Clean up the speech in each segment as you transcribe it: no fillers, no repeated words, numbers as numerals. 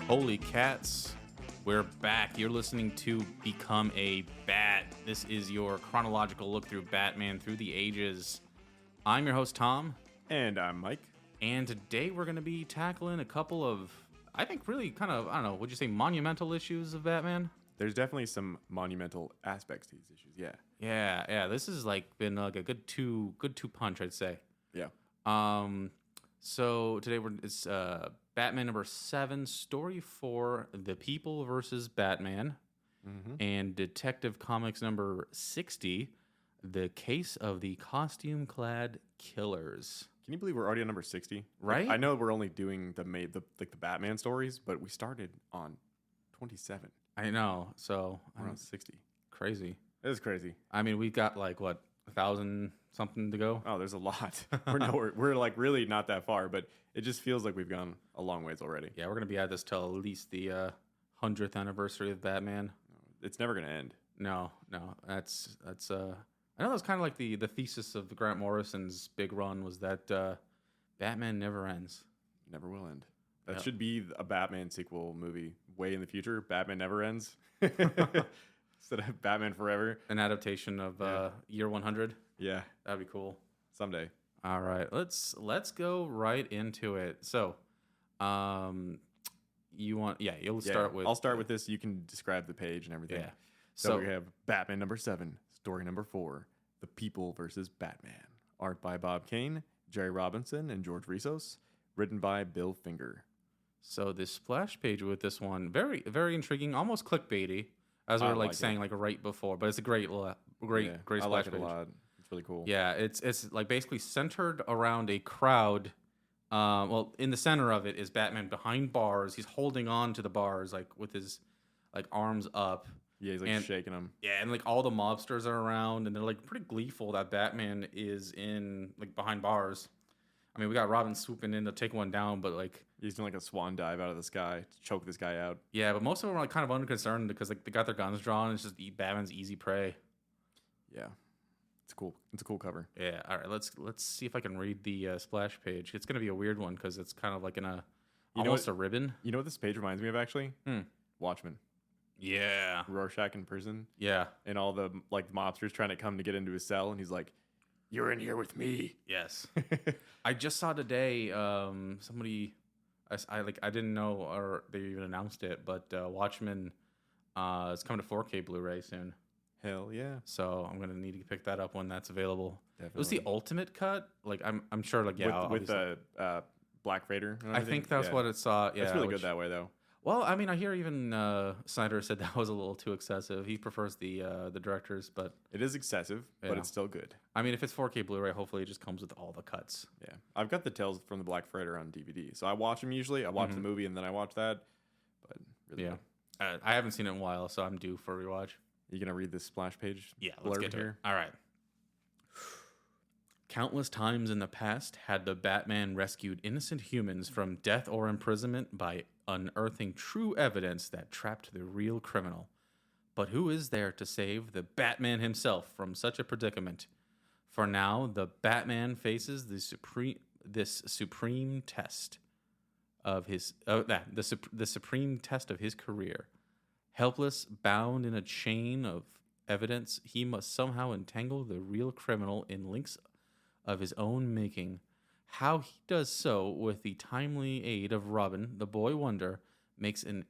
Holy cats, we're back. You're listening to Become a Bat. This is your chronological look through Batman through the ages. I'm your host, Tom. And I'm Mike. And today we're going to be tackling a couple of, I think, really kind of, I don't know, would you say monumental issues of Batman? There's definitely some monumental aspects to these issues, yeah. Yeah. This has been like a good two punch, I'd say. Yeah. So today it's Batman number 7, story 4, The People versus Batman, and Detective Comics number 60, The Case of the Costume-Clad Killers. Can you believe we're already on number 60? Right? I know we're only doing the Batman stories, but we started on 27. I know. So We're on 60. crazy. It is crazy. I mean, we've got 1,000 something to go. Oh, there's a lot. We're really not that far, but it just feels like we've gone a long ways already. Yeah, we're gonna be at this till at least the 100th anniversary of Batman. It's never gonna end. No, that's I know that's kind of like the thesis of Grant Morrison's big run was that Batman never ends. Never will end. That Yep. should be a Batman sequel movie way in the future. Batman Never Ends. Instead of Batman Forever. An adaptation of Year 100. Yeah, That'd be cool. someday. All right, let's go right into it. So, you'll start with. I'll start with this. You can describe the page and everything. Yeah. So So we have Batman number 7, story number 4, The People versus Batman. Art by Bob Kane, Jerry Robinson, and George Rizos. Written by Bill Finger. So the splash page with this one, very very intriguing, almost clickbaity, as we I were like it. saying right before. But it's a great Yeah, splash I like it page. a lot. It's really cool. Yeah, it's basically centered around a crowd. Well, in the center of it is Batman behind bars. He's holding on to the bars with his arms up. Yeah, he's And- shaking them. Yeah, and all the mobsters are around, and they're pretty gleeful that Batman is in behind bars. I mean, we got Robin swooping in to take one down, but He's doing a swan dive out of the sky to choke this guy out. yeah, but most of them are kind of unconcerned because they got their guns drawn. It's just Batman's easy prey. Yeah, it's cool. It's a cool cover. Yeah, all right, let's see if I can read the splash page. It's gonna be a weird one because it's kind of in a You know almost a ribbon. You know what this page reminds me of, actually? Watchman. Yeah, Rorschach in prison, yeah, and all the mobsters trying to come to get into his cell, and he's like, "You're in here with me." yes. I just saw today somebody I didn't know or they even announced it, but Watchmen is coming to 4K Blu-ray soon. Hell yeah. So I'm gonna need to pick that up when that's available. Definitely. It was the ultimate cut. I'm sure with obviously. the Black Freighter. And I everything. think that's Yeah. what it saw. Yeah, It's really good that way, though. Well, I mean, I hear even Snyder said that was a little too excessive. He prefers the directors, but It is excessive, Yeah. but it's still good. I mean, if it's 4K Blu-ray, hopefully it just comes with all the cuts. Yeah, I've got the Tales from the Black Freighter on DVD, so I watch them usually. I watch the movie and then I watch that. But really, Yeah, I haven't seen it in a while, so I'm due for a rewatch. You gonna read this splash page? Yeah, let's blurb get to here. it. All right. Countless times in the past had the Batman rescued innocent humans from death or imprisonment by unearthing true evidence that trapped the real criminal. But who is there to save the Batman himself from such a predicament? For now, the Batman faces this supreme test of his the supreme test of his career. Helpless, bound in a chain of evidence, he must somehow entangle the real criminal in links of his own making. How he does so with the timely aid of Robin, the boy wonder, makes an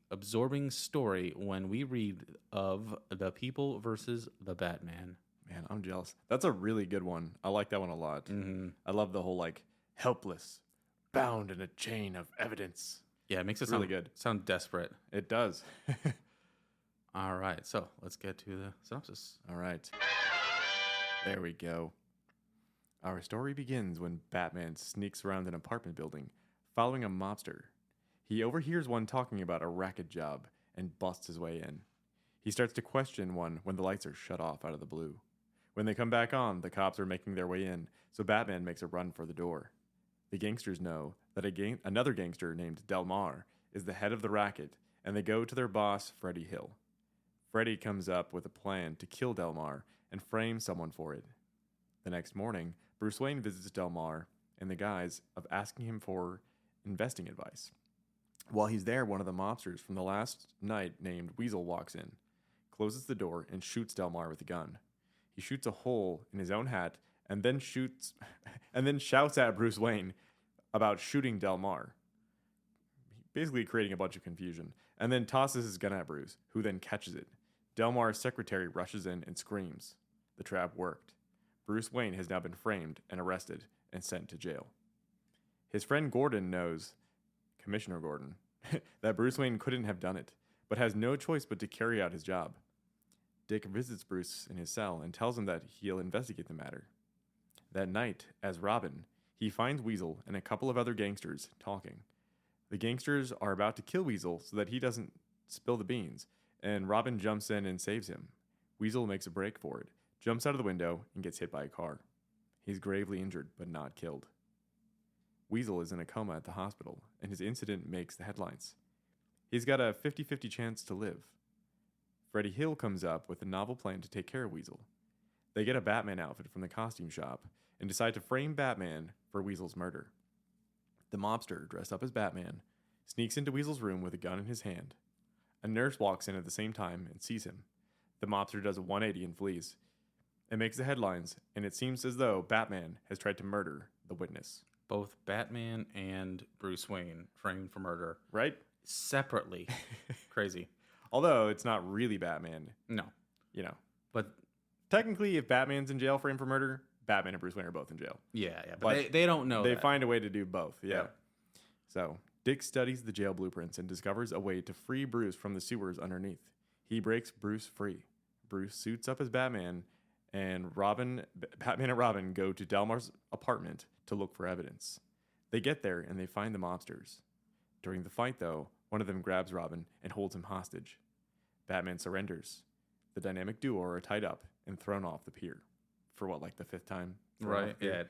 absorbing story when we read of The People versus the Batman. Man, I'm jealous. That's a really good one. I like that one a lot. I love the whole helpless, bound in a chain of evidence. Yeah, it makes it Really sound good. sound desperate. It does. All right, so let's get to the synopsis. All right. There we go. Our story begins when Batman sneaks around an apartment building, following a mobster. He overhears one talking about a racket job and busts his way in. He starts to question one when the lights are shut off out of the blue. When they come back on, the cops are making their way in, so Batman makes a run for the door. The gangsters know that another gangster named Delmar is the head of the racket, and they go to their boss, Freddie Hill. Freddie comes up with a plan to kill Delmar and frame someone for it. The next morning, Bruce Wayne visits Delmar in the guise of asking him for investing advice. While he's there, one of the mobsters from the last night named Weasel walks in, closes the door, and shoots Delmar with a gun. He shoots a hole in his own hat and then shouts at Bruce Wayne about shooting Delmar, basically creating a bunch of confusion, and then tosses his gun at Bruce, who then catches it. Delmar's secretary rushes in and screams. The trap worked. Bruce Wayne has now been framed and arrested and sent to jail. His friend Gordon knows, Commissioner Gordon, that Bruce Wayne couldn't have done it, but has no choice but to carry out his job. Dick visits Bruce in his cell and tells him that he'll investigate the matter. That night, as Robin, he finds Weasel and a couple of other gangsters talking. The gangsters are about to kill Weasel so that he doesn't spill the beans, and Robin jumps in and saves him. Weasel makes a break for it, jumps out of the window, and gets hit by a car. He's gravely injured, but not killed. Weasel is in a coma at the hospital, and his incident makes the headlines. He's got a 50-50 chance to live. Freddie Hill comes up with a novel plan to take care of Weasel. They get a Batman outfit from the costume shop and decide to frame Batman for Weasel's murder. The mobster, dressed up as Batman, sneaks into Weasel's room with a gun in his hand. A nurse walks in at the same time and sees him. The mobster does a 180 and flees. It makes the headlines, and it seems as though Batman has tried to murder the witness. Both Batman and Bruce Wayne framed for murder. Right? Separately. Crazy. Although it's not really Batman. No. You know. But technically, if Batman's in jail framed for murder, Batman and Bruce Wayne are both in jail. yeah. But they don't know They that. find a way to do both, yeah. So, Dick studies the jail blueprints and discovers a way to free Bruce from the sewers underneath. He breaks Bruce free. Bruce suits up as Batman, and Batman and Robin go to Delmar's apartment to look for evidence. They get there and they find the mobsters. During the fight, though, one of them grabs Robin and holds him hostage. Batman surrenders. The dynamic duo are tied up and thrown off the pier. For what, like the 5th time? Right, yeah.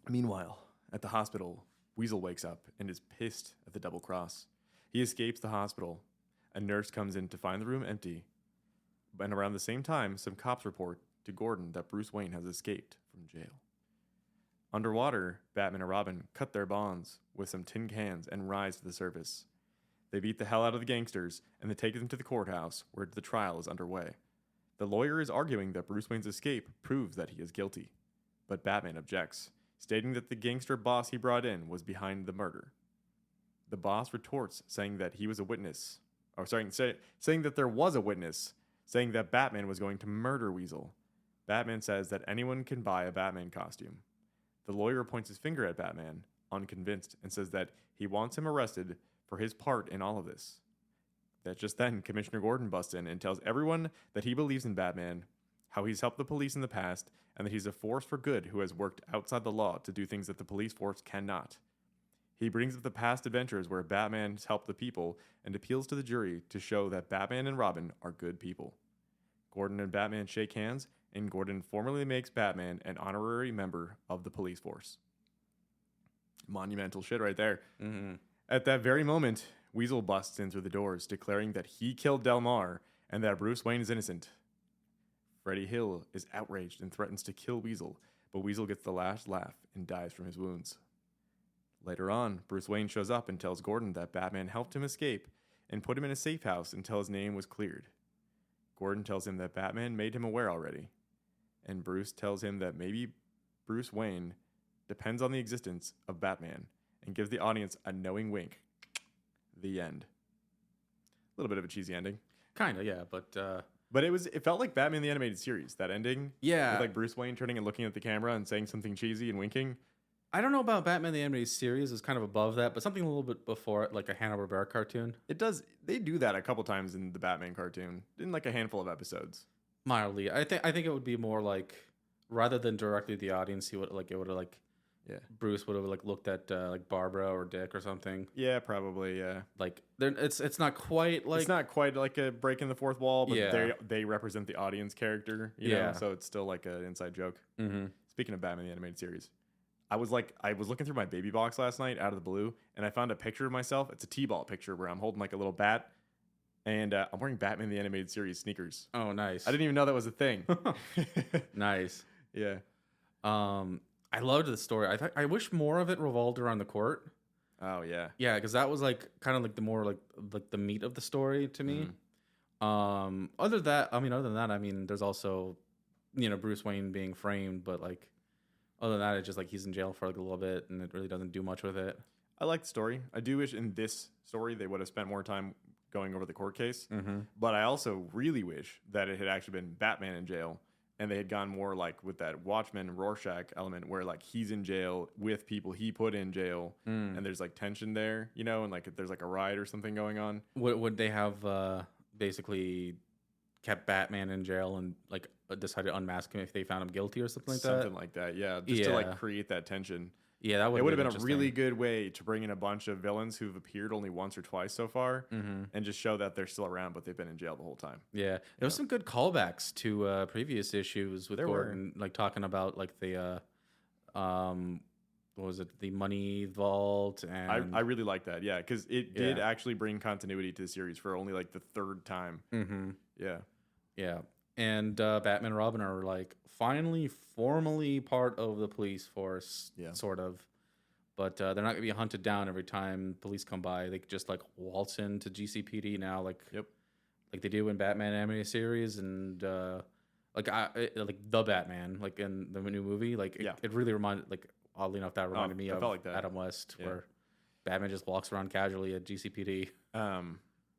Meanwhile, at the hospital, Weasel wakes up and is pissed at the double cross. He escapes the hospital. A nurse comes in to find the room empty. And around the same time, some cops report to Gordon that Bruce Wayne has escaped from jail. Underwater, Batman and Robin cut their bonds with some tin cans and rise to the surface. They beat the hell out of the gangsters and they take them to the courthouse where the trial is underway. The lawyer is arguing that Bruce Wayne's escape proves that he is guilty, but Batman objects, stating that the gangster boss he brought in was behind the murder. The boss retorts, saying that he was a witness, saying that there was a witness, saying that Batman was going to murder Weasel. Batman says that anyone can buy a Batman costume. The lawyer points his finger at Batman, unconvinced, and says that he wants him arrested for his part in all of this. That just then, Commissioner Gordon busts in and tells everyone that he believes in Batman, how he's helped the police in the past, and that he's a force for good who has worked outside the law to do things that the police force cannot. He brings up the past adventures where Batman has helped the people and appeals to the jury to show that Batman and Robin are good people. Gordon and Batman shake hands, and Gordon formally makes Batman an honorary member of the police force. Monumental shit right there. Mm-hmm. At that very moment, Weasel busts in through the doors, declaring that he killed Delmar and that Bruce Wayne is innocent. Freddie Hill is outraged and threatens to kill Weasel, but Weasel gets the last laugh and dies from his wounds. Later on, Bruce Wayne shows up and tells Gordon that Batman helped him escape and put him in a safe house until his name was cleared. Gordon tells him that Batman made him aware already, and Bruce tells him that maybe Bruce Wayne depends on the existence of Batman and gives the audience a knowing wink. The end. A little bit of a cheesy ending. Kind of, yeah, but it felt like Batman the Animated Series, that ending. Yeah. With like Bruce Wayne turning and looking at the camera and saying something cheesy and winking. I don't know about Batman the Animated Series. Is kind of above that, but something a little bit before it, like a Hanna-Barbera cartoon. It does. They do that a couple times in the Batman cartoon, in like a handful of episodes. Mildly, I think it would be more like, rather than directly to the audience, Yeah. Bruce would have like looked at like Barbara or Dick or something. Yeah, probably. Yeah. Like it's not quite like, it's not quite like a break in the fourth wall, but Yeah. they represent the audience character. You know, Yeah. so it's still like an inside joke. Mm-hmm. Speaking of Batman the Animated Series, I was looking through my baby box last night out of the blue, and I found a picture of myself. It's a T-ball picture where I'm holding like a little bat, and I'm wearing Batman the Animated Series sneakers. Oh, nice. I didn't even know that was a thing. Nice. Yeah. I loved the story. I wish more of it revolved around the court. Oh yeah. Yeah, because that was like kind of like the more like the meat of the story to me. Other than that, I mean, there's also, Bruce Wayne being framed, but like other than that, it's just like he's in jail for like a little bit, and it really doesn't do much with it. I like the story. I do wish in this story they would have spent more time going over the court case. But I also really wish that it had actually been Batman in jail, and they had gone more like with that Watchman Rorschach element, where like he's in jail with people he put in jail, and there's like tension there, and like if there's like a riot or something going on. Would they have basically kept Batman in jail and like decided to unmask him if they found him guilty or something like that? Something like that, yeah. Just to like create that tension. Yeah, that would. It would have been a really good way to bring in a bunch of villains who've appeared only once or twice so far, and just show that they're still around, but they've been in jail the whole time. Yeah, there was some good callbacks to previous issues with Gordon, like talking about like the what was it, the money vault, and I really like that, yeah, because it did actually bring continuity to the series for only like the third time. Yeah, and Batman and Robin are like finally formally part of the police force, sort of, but they're not gonna be hunted down every time police come by. They could just like waltz into GCPD now, like they do in Batman animated series, and like the Batman, like in the new movie, like it really reminded, like oddly enough, that reminded me of like Adam West, where Batman just walks around casually at GCPD.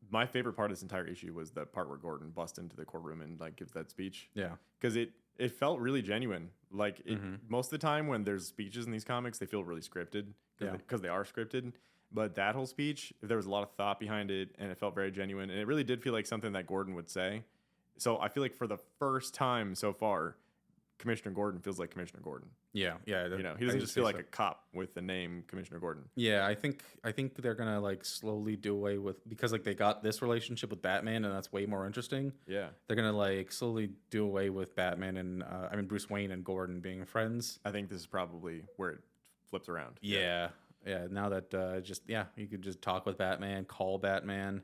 My favorite part of this entire issue was the part where Gordon busts into the courtroom and like gives that speech. Yeah, because it felt really genuine. Like most of the time when there's speeches in these comics, they feel really scripted because they are scripted. But that whole speech, there was a lot of thought behind it, and it felt very genuine. And it really did feel like something that Gordon would say. So I feel like for the first time so far, Commissioner Gordon feels like Commissioner Gordon. Yeah. He doesn't just feel like a cop with the name Commissioner Gordon. Yeah, I think they're gonna like slowly do away with, because like they got this relationship with Batman, and that's way more interesting. Yeah, they're gonna like slowly do away with Batman and Bruce Wayne and Gordon being friends. I think this is probably where it flips around. Yeah. Now that you could just talk with Batman, call Batman.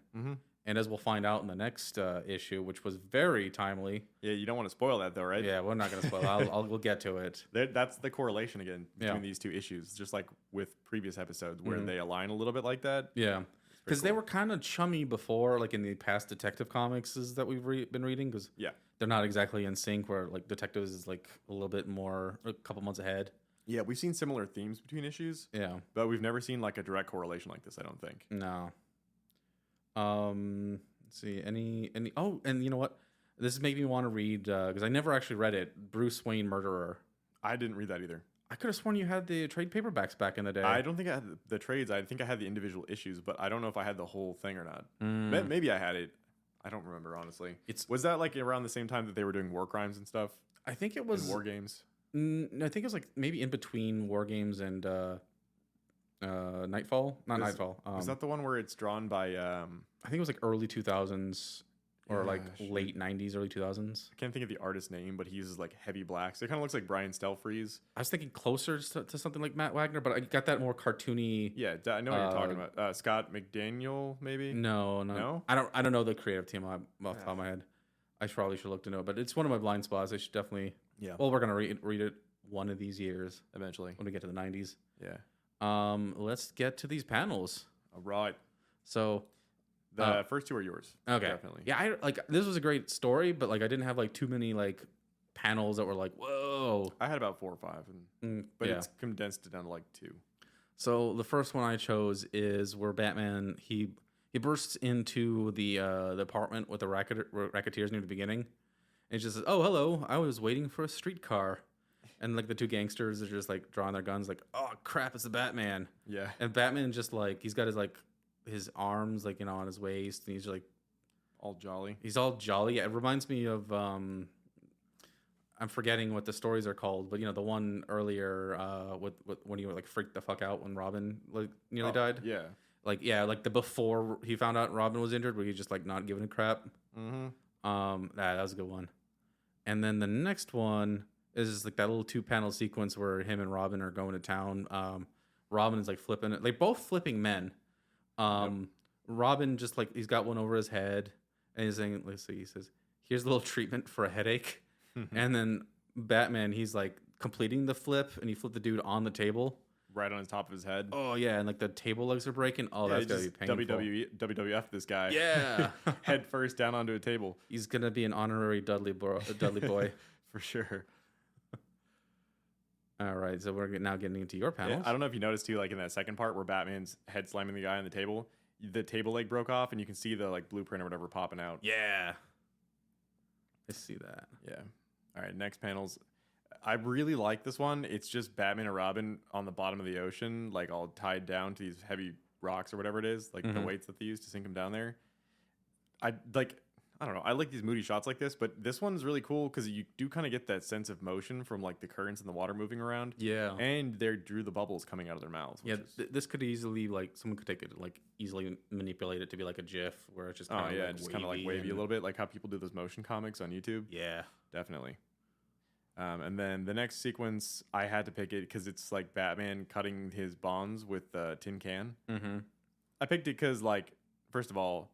And as we'll find out in the next issue, which was very timely. Yeah, you don't want to spoil that though, right? Yeah, we're not going to spoil it. We'll get to it. That's the correlation again between these two issues, just like with previous episodes where they align a little bit like that. Yeah, because they were kind of chummy before, like in the past detective comics that we've been reading, because they're not exactly in sync, where like Detectives is like a little bit more, a couple months ahead. Yeah, we've seen similar themes between issues. Yeah. But we've never seen like a direct correlation like this, I don't think. No. Let's see, oh, and you know what? This is making me want to read, because I never actually read it, Bruce Wayne Murderer. I didn't read that either. I could have sworn you had the trade paperbacks back in the day. I don't think I had the trades. I think I had the individual issues, but I don't know if I had the whole thing or not. Maybe I had it. I don't remember, honestly. Was that like around the same time that they were doing war crimes and stuff? I think it was. And war games? I think it was like maybe in between War Games and Nightfall. Not Nightfall. Is that the one where it's drawn by... I think it was like early 2000s or like late 90s, early 2000s. I can't think of the artist's name, but he uses like heavy blacks. It kind of looks like Brian Stelfreeze. I was thinking closer to something like Matt Wagner, but I got that more cartoony. Yeah, I know what you're talking about. Scott McDaniel, maybe? No. I don't know the creative team off the top of my head. I probably should look to know, but it's one of my blind spots. I should definitely... Yeah. Well, we're gonna read it one of these years eventually when we get to the 90s. Yeah. Let's get to these panels. All right. So the first two are yours. Okay. Definitely. Yeah. This was a great story, but like I didn't have like too many like panels that were like, whoa. I had about 4 or 5, but it's condensed it down to like 2. So the first one I chose is where Batman he bursts into the apartment with the racketeers near the beginning. And he just says, "Oh, hello! I was waiting for a streetcar," and like the two gangsters are just like drawing their guns, like, "Oh crap, it's the Batman!" Yeah. And Batman just like he's got his arms like on his waist, and he's like all jolly. He's all jolly. It reminds me of I'm forgetting what the stories are called, but the one earlier with when he like freaked the fuck out when Robin like nearly died. Yeah. Like the before he found out Robin was injured, where he's just like not giving a crap. That was a good one. And then the next one is like that little 2-panel sequence where him and Robin are going to town. Robin is like flipping it. Like both flipping men. Robin just like he's got one over his head and he's saying, let's see, he says, "Here's a little treatment for a headache." And then Batman, he's like completing the flip and he flipped the dude on the table. right on the top of his head. Oh yeah, and like the table legs are breaking. Oh, Yeah, that's gotta be just painful. WWF this guy. Yeah. Head first down onto a table. He's gonna be an honorary Dudley boy. For sure. All right, so we're now getting into your Yeah, panels. I don't know if you noticed too, like in that second part where Batman's head slamming the guy on the table leg broke off, and you can see the like blueprint or whatever popping out. Yeah, I see that. Yeah. All right, next panels. I really like this one. It's just Batman and Robin on the bottom of the ocean, like all tied down to these heavy rocks or whatever it is, like the weights that they use to sink them down there. I don't know. I like these moody shots like this, but this one's really cool because you do kind of get that sense of motion from like the currents in the water moving around. Yeah, And they drew the bubbles coming out of their mouths. yeah. This could easily someone could take it easily manipulate it to be like a GIF where it's just Just kind of like wavy a little bit, like how people do those motion comics on YouTube. Yeah, Definitely. And then the next sequence, I had to pick it because it's like Batman cutting his bonds with a tin can. Mm-hmm. I picked it because, like, first of all,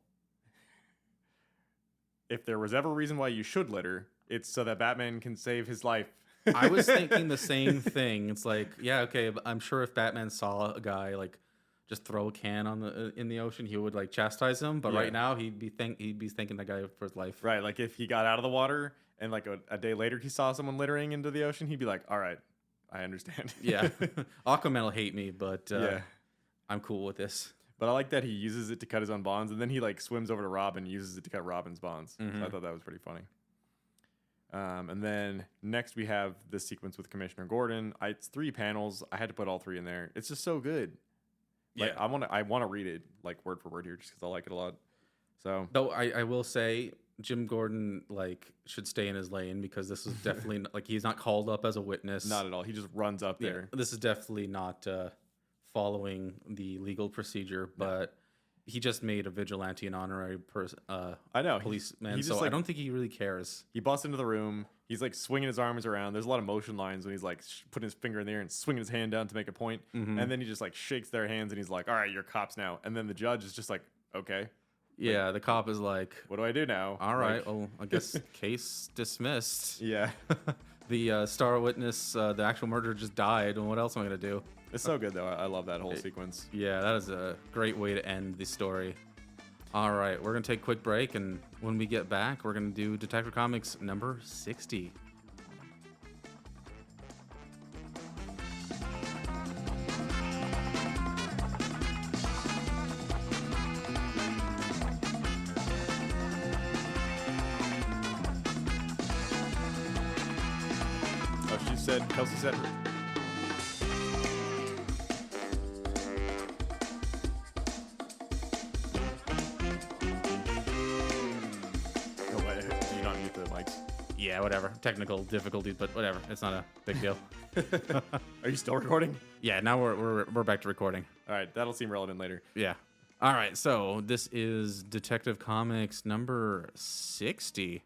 if there was ever a reason why you should litter, it's so that Batman can save his life. I was thinking the same thing. It's like, yeah, okay, but I'm sure if Batman saw a guy like just throw a can on in the ocean, he would like chastise him. But Yeah. right now, he'd be thanking that guy for his life. Right, like if he got out of the water and like a day later he saw someone littering into the ocean, he'd be like, all right, I understand. Yeah, Aquaman will hate me, but Yeah. I'm cool with this. But I like that he uses it to cut his own bonds, and then he like swims over to Robin and uses it to cut Robin's bonds. So I thought that was pretty funny. And then next we have this sequence with Commissioner Gordon. It's 3 panels. I had to put all 3 in there. It's just so good. Like, Yeah. I want to read it like word for word here just because I like it a lot. So Though I will say Jim Gordon like should stay in his lane because this is definitely like he's not called up as a witness. not at all. He just runs up Yeah, there. this is definitely not following the legal procedure, but he just made a vigilante an honorary I know. policeman, He's so just, I like, don't think he really cares. He busts into the room. He's like swinging his arms around. There's a lot of motion lines when he's like putting his finger in the air and swinging his hand down to make a point. And then he just like shakes their hands and he's like, all right, you're cops now. And then the judge is just like, okay, Yeah, the cop is like, what do I do now? all right, Like, well, I guess case dismissed. yeah. The star witness, the actual murderer just died, and what else am I going to do? It's so good though. I love that whole sequence. Yeah, that is a great way to end the story. All right, we're going to take a quick break, and when we get back, we're going to do Detective Comics number 60. Oh, Kelsey said. No way. Do you not mute the mics? Yeah, whatever. Technical difficulties, but whatever. It's not a big deal. Are you still recording? Yeah, now we're back to recording. All right, that'll seem relevant later. Yeah. All right, so this is Detective Comics number 60.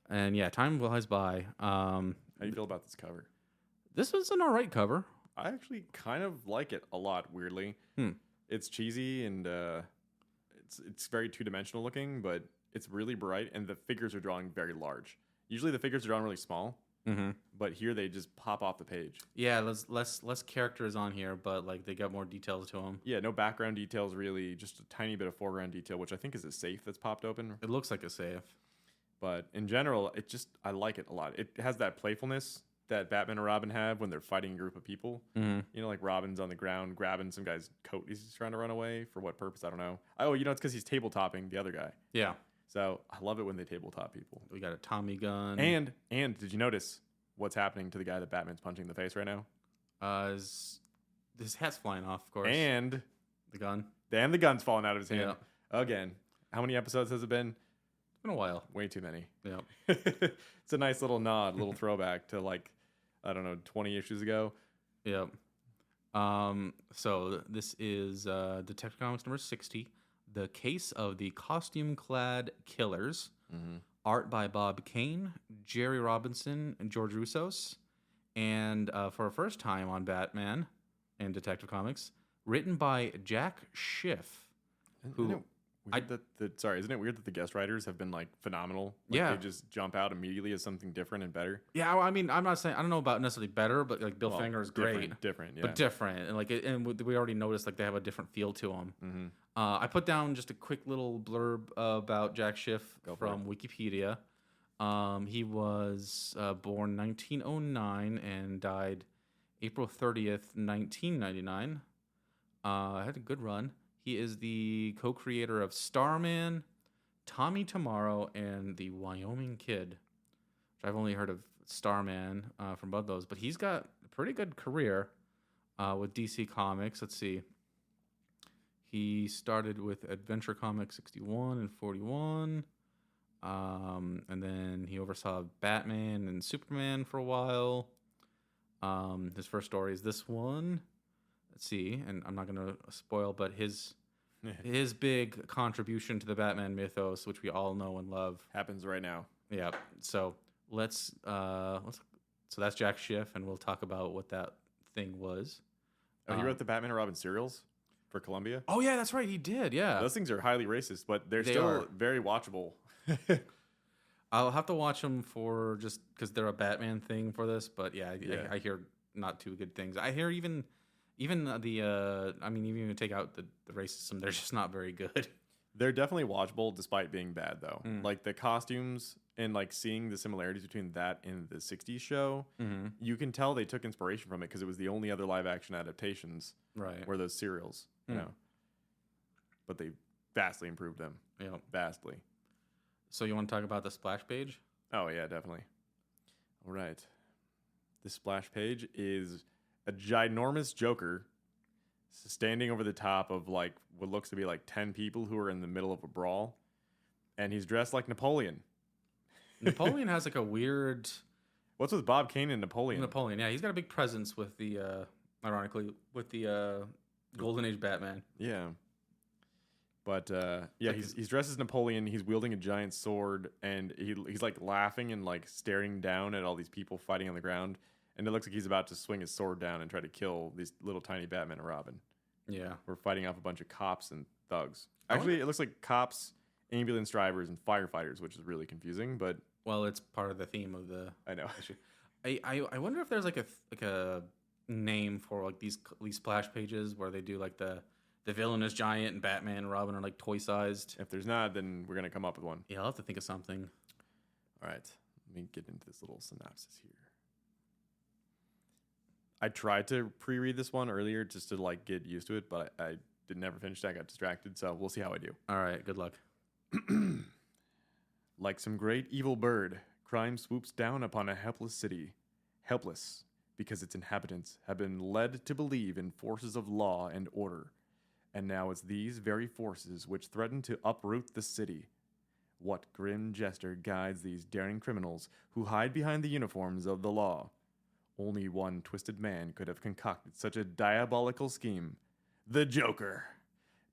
And yeah, time flies by. How do you feel about this cover? This was an all right cover. I actually kind of like it a lot. Weirdly, it's cheesy and it's very 2-dimensional looking, but it's really bright, and the figures are drawing very large. Usually, the figures are drawn really small, but here they just pop off the page. Yeah, less characters on here, but like they got more details to them. Yeah, no background details really, just a tiny bit of foreground detail, which I think is a safe that's popped open. It looks like a safe. But in general, I like it a lot. It has that playfulness that Batman and Robin have when they're fighting a group of people. You know, like Robin's on the ground grabbing some guy's coat. He's trying to run away. For what purpose? I don't know. Oh, you know, it's because he's tabletopping the other guy. Yeah. So I love it when they tabletop people. We got a Tommy gun. And did you notice what's happening to the guy that Batman's punching in the face right now? His hat's flying off, of course. And the gun. the gun's falling out of his hand. Again. How many episodes has it been? It's been a while. Way too many. Yeah. It's a nice little nod, little throwback to like, I don't know, 20 issues ago. Yep. So this is Detective Comics number 60, The Case of the Costume-Clad Killers. Art by Bob Kane, Jerry Robinson, and George Russos. And for a first time on Batman and Detective Comics, written by Jack Schiff. Who I Weird isn't it weird that the guest writers have been like phenomenal? Like, Yeah. they just jump out immediately as something different and better. yeah. I mean, I'm not saying I don't know about necessarily better, but like Bill Well, Finger is great, different, yeah. but different, and like we already noticed like they have a different feel to them. Mm-hmm. I put down just a quick little blurb about Jack Schiff from Wikipedia. He was born 1909 and died April 30th, 1999. Had a good run. He is the co-creator of Starman, Tommy Tomorrow, and The Wyoming Kid. Which I've only heard of Starman from both those, but he's got a pretty good career with DC Comics. Let's see. He started with Adventure Comics 61 and 41. And then he oversaw Batman and Superman for a while. His first story is this one. Let's see, and I'm not going to spoil, but his big contribution to the Batman mythos, which we all know and love, happens right now. Yeah. So let's so that's Jack Schiff, and we'll talk about what that thing was. Oh, he wrote the Batman and Robin serials for Columbia. Oh yeah, that's right, he did. Yeah. Those things are highly racist, but they still are very watchable. I'll have to watch them for just because they're a Batman thing for this, but yeah. I hear not too good things. I hear even the I mean, even if you take out the racism, they're just not very good. They're definitely watchable despite being bad, though. Like the costumes and like seeing the similarities between that and the 60s show, you can tell they took inspiration from it because it was the only other live action adaptations were those serials, you know. But they vastly improved them. Yeah. Vastly. So you want to talk about the splash page? Oh, yeah, definitely. All right. This splash page is a ginormous Joker standing over the top of like what looks to be like 10 people who are in the middle of a brawl, and he's dressed like Napoleon. Napoleon has like a weird. What's with Bob Kane and Napoleon? Napoleon, yeah, he's got a big presence with the ironically with the Golden Age Batman. Yeah. But yeah, he's dressed as Napoleon. He's wielding a giant sword, and he's like laughing and like staring down at all these people fighting on the ground. And it looks like he's about to swing his sword down and try to kill these little tiny Batman and Robin. Yeah. We're fighting off a bunch of cops and thugs. Actually, it looks like cops, ambulance drivers, and firefighters, which is really confusing. But well, it's part of the theme of the. I know. Issue. I wonder if there's like a name for like these splash pages where they do like the villain is giant and Batman and Robin are like toy sized. If there's not, then we're gonna come up with one. Yeah, I'll have to think of something. All right, let me get into this little synopsis here. I tried to pre-read this one earlier just to like get used to it, but I did never finish it. I got distracted, so we'll see how I do. All right, good luck. Like some great evil bird, crime swoops down upon a helpless city. Helpless because its inhabitants have been led to believe in forces of law and order. And now it's these very forces which threaten to uproot the city. What grim jester guides these daring criminals who hide behind the uniforms of the law? Only one twisted man could have concocted such a diabolical scheme. The Joker.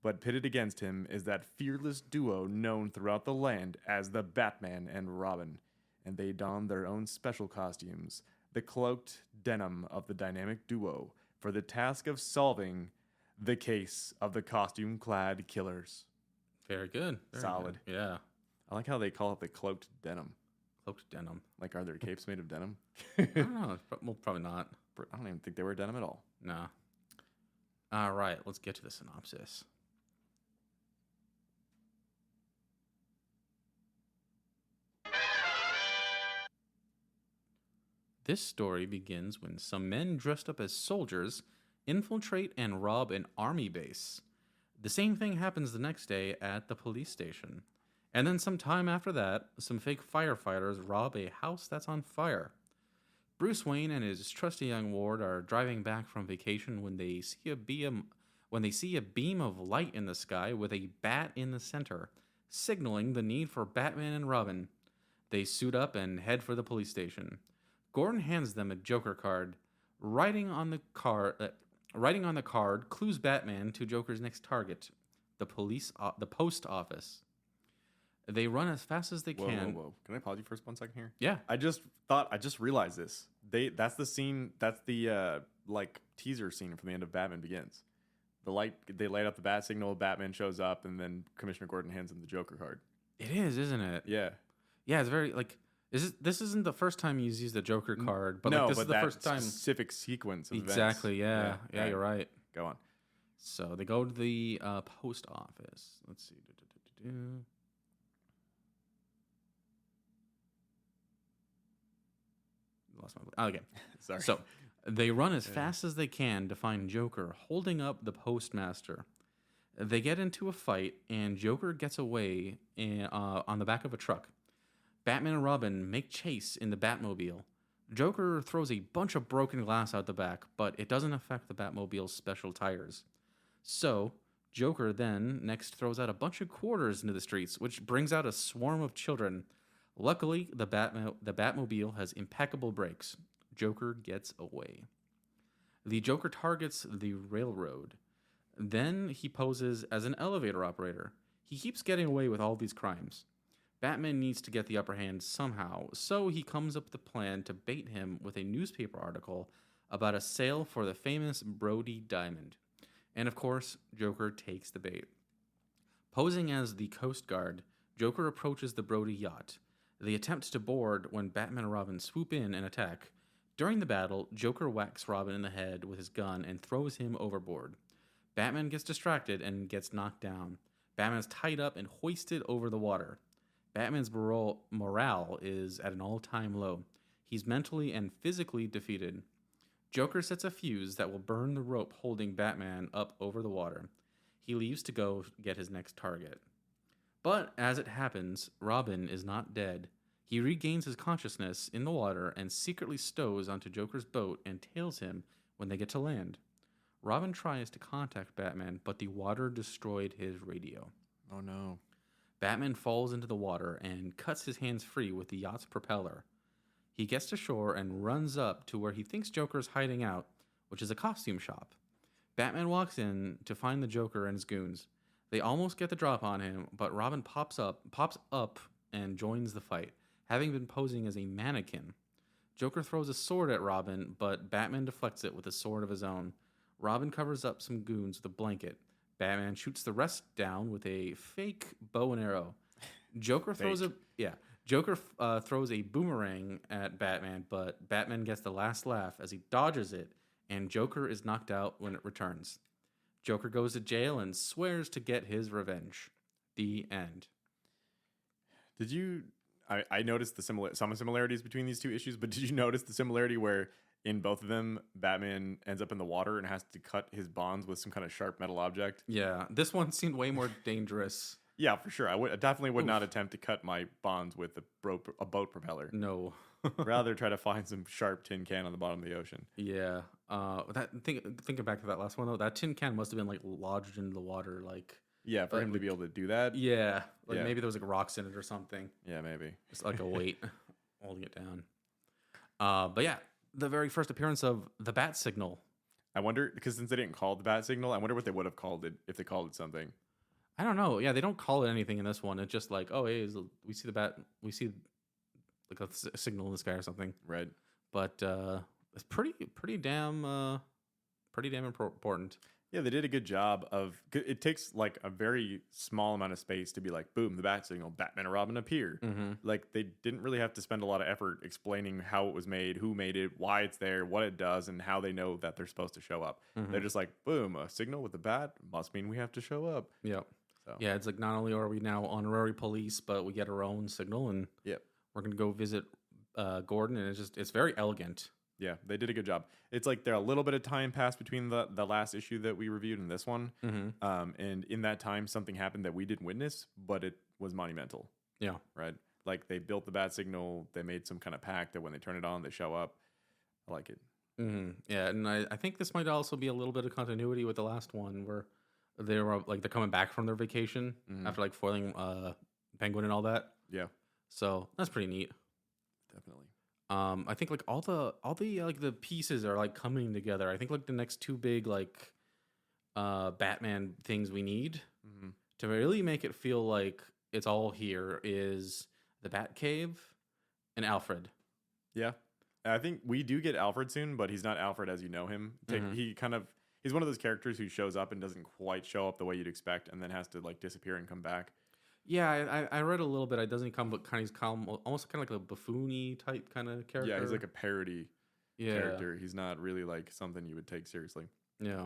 But pitted against him is that fearless duo known throughout the land as the Batman and Robin. And they don their own special costumes, the cloaked denim of the dynamic duo, for the task of solving the case of the costume-clad killers. Very good. Very Solid. Good. Yeah. I like how they call it the cloaked denim. Cloaked denim. Like, are their capes made of denim? I don't know. Well, probably not. I don't even think they wear denim at all. No. All right, let's get to the synopsis. This story begins when some men dressed up as soldiers infiltrate and rob an army base. The same thing happens the next day at the police station. And then some time after that, some fake firefighters rob a house that's on fire. Bruce Wayne and his trusty young ward are driving back from vacation when they see a beam of light in the sky with a bat in the center, signaling the need for Batman and Robin. They suit up and head for the police station. Gordon hands them a Joker card. Writing on the card clues Batman to Joker's next target, the post office. They run as fast as they can. Whoa. Can I pause you for 1 second here? Yeah. I just realized this. That's the scene, that's the like teaser scene from the end of Batman Begins. They light up the bat signal. Batman shows up, and then Commissioner Gordon hands him the Joker card. It is, isn't it? Yeah. Yeah, it's very like. This isn't the first time he's used the Joker card, but no, like this but is the that first time. specific sequence of Exactly. events. Yeah, you're right. Go on. So they go to the post office. Let's see. Lost my. Okay. Sorry. So they run as fast as they can to find Joker holding up the postmaster. They get into a fight, and Joker gets away on the back of a truck. Batman and Robin make chase in the Batmobile. Joker throws a bunch of broken glass out the back, but it doesn't affect the Batmobile's special tires. So, Joker then next throws out a bunch of quarters into the streets, which brings out a swarm of children. Luckily, the Batmobile has impeccable brakes. Joker gets away. The Joker targets the railroad. Then he poses as an elevator operator. He keeps getting away with all these crimes. Batman needs to get the upper hand somehow, so he comes up with a plan to bait him with a newspaper article about a sale for the famous Brody Diamond. And of course, Joker takes the bait. Posing as the Coast Guard, Joker approaches the Brody yacht. They attempt to board when Batman and Robin swoop in and attack. During the battle, Joker whacks Robin in the head with his gun and throws him overboard. Batman gets distracted and gets knocked down. Batman's tied up and hoisted over the water. Batman's morale is at an all-time low. He's mentally and physically defeated. Joker sets a fuse that will burn the rope holding Batman up over the water. He leaves to go get his next target. But as it happens, Robin is not dead. He regains his consciousness in the water and secretly stows onto Joker's boat and tails him when they get to land. Robin tries to contact Batman, but the water destroyed his radio. Oh no. Batman falls into the water and cuts his hands free with the yacht's propeller. He gets to shore and runs up to where he thinks Joker is hiding out, which is a costume shop. Batman walks in to find the Joker and his goons. They almost get the drop on him, but Robin pops up and joins the fight, having been posing as a mannequin. Joker throws a sword at Robin, but Batman deflects it with a sword of his own. Robin covers up some goons with a blanket. Batman shoots the rest down with a fake bow and arrow. Joker throws throws a boomerang at Batman, but Batman gets the last laugh as he dodges it, and Joker is knocked out when it returns. Joker goes to jail and swears to get his revenge. The end. Did you? I noticed some similarities between these two issues, but did you notice the similarity where in both of them, Batman ends up in the water and has to cut his bonds with some kind of sharp metal object? Yeah, this one seemed way more dangerous. Yeah, for sure. I definitely would not attempt to cut my bonds with a boat propeller. No. Rather try to find some sharp tin can on the bottom of the ocean. Yeah. Thinking back to that last one though, that tin can must have been like lodged into the water, like. Yeah, for him to be able to do that. Yeah, maybe there was like rocks in it or something. Yeah, maybe. It's like a weight holding it down. But yeah, the very first appearance of the bat signal. I wonder, because since they didn't call it the bat signal, I wonder what they would have called it if they called it something. I don't know. Yeah, they don't call it anything in this one. It's just like, oh, hey, we see the bat. We see like a signal in the sky or something. Right. But it's pretty damn important. Yeah, they did a good job of. It takes like a very small amount of space to be like, boom, the bat signal, Batman and Robin appear. Mm-hmm. Like they didn't really have to spend a lot of effort explaining how it was made, who made it, why it's there, what it does, and how they know that they're supposed to show up. Mm-hmm. They're just like, boom, a signal with a bat must mean we have to show up. Yep. So. Yeah, it's like not only are we now honorary police, but we get our own signal, and we're gonna go visit Gordon, and it's very elegant. Yeah, they did a good job. It's like there a little bit of time passed between the last issue that we reviewed and this one. Mm-hmm. And in that time, something happened that we didn't witness, but it was monumental. Yeah. Right? Like they built the bat signal. They made some kind of pact that when they turn it on, they show up. I like it. Mm-hmm. Yeah, and I think this might also be a little bit of continuity with the last one where they're coming back from their vacation after like foiling Penguin and all that. Yeah. So that's pretty neat. Definitely. I think like all the like the pieces are like coming together. I think like the next two big like Batman things we need to really make it feel like it's all here is the Batcave and Alfred. Yeah. I think we do get Alfred soon, but he's not Alfred as you know him. He's one of those characters who shows up and doesn't quite show up the way you'd expect, and then has to like disappear and come back. Yeah, I read a little bit. It doesn't come, but he's almost kind of like a buffoony type kind of character. Yeah, he's like a parody yeah. character. He's not really like something you would take seriously. Yeah.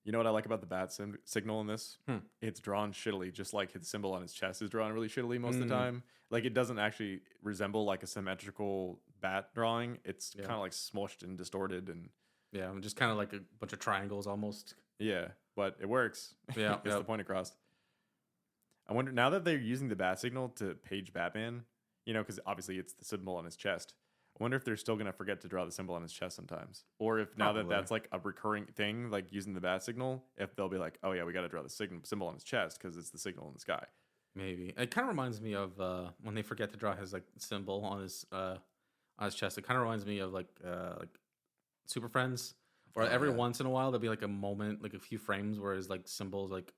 You know what I like about the bat signal in this? It's drawn shittily, just like his symbol on his chest is drawn really shittily most of the time. Like it doesn't actually resemble like a symmetrical bat drawing. It's kind of like smushed and distorted and just kind of like a bunch of triangles almost. Yeah, but it works. Yeah, gets the point across. I wonder now that they're using the bat signal to page Batman, you know, because obviously it's the symbol on his chest. I wonder if they're still gonna forget to draw the symbol on his chest sometimes, or if now that that's like a recurring thing, like using the bat signal, if they'll be like, oh yeah, we got to draw the symbol on his chest because it's the signal in the sky. Maybe it kind of reminds me of when they forget to draw his like symbol on his chest. It kind of reminds me of like Super Friends, or every once in a while there'll be like a moment, like a few frames where his like symbol's like